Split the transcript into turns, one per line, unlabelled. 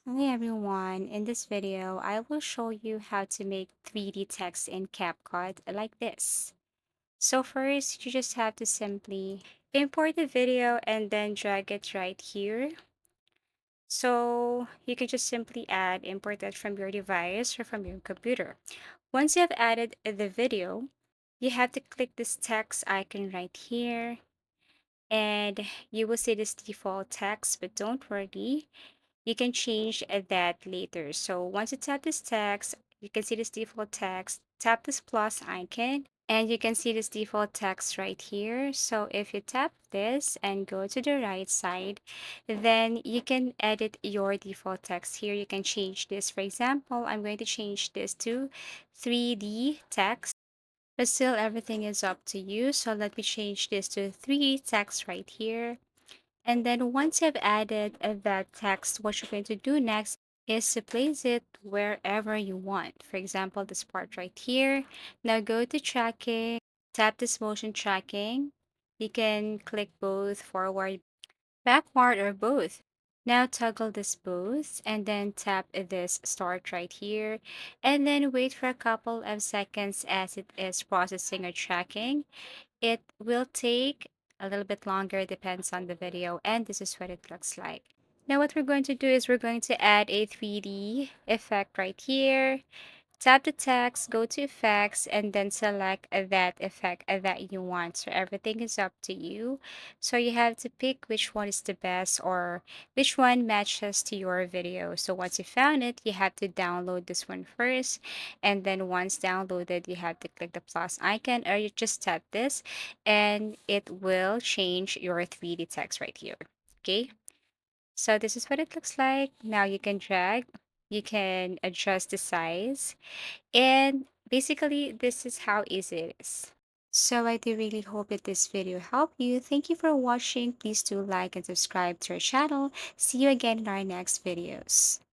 Hi everyone, in this video I will show you how to make 3D text in Capcut like this. So first you just have to simply import the video and then drag it right here. So you can just simply import that from your device or from your computer. Once you have added the video, you have to click this text icon right here and you will see this default text, but don't worry, you can change that later. So once you tap this text, you can see this default text, tap this plus icon, and you can see this default text right here. So if you tap this and go to the right side, then you can edit your default text here. You can change this. For example, I'm going to change this to 3D text. But still, everything is up to you. So let me change this to 3D text right here. And then once you've added that text, what you're going to do next is to place it wherever you want. For example, this part right here. Now go to tracking, tap this motion tracking. You can click both forward, backward, or both. Now toggle this both and then tap this start right here and then wait for a couple of seconds as it is processing or tracking. It will take a little bit longer, depends on the video, and this is what it looks like. Now what we're going to do is we're going to add a 3D effect right here. Tap the text, go to effects, and then select that effect that you want. So everything is up to you. So you have to pick which one is the best or which one matches to your video. So once you found it, you have to download this one first. And then once downloaded, you have to click the plus icon or you just tap this and it will change your 3D text right here. Okay. So this is what it looks like. Now you can drag, you can adjust the size, and basically, this is how easy it is. So I do really hope that this video helped you. Thank you for watching. Please do like and subscribe to our channel. See you again in our next videos.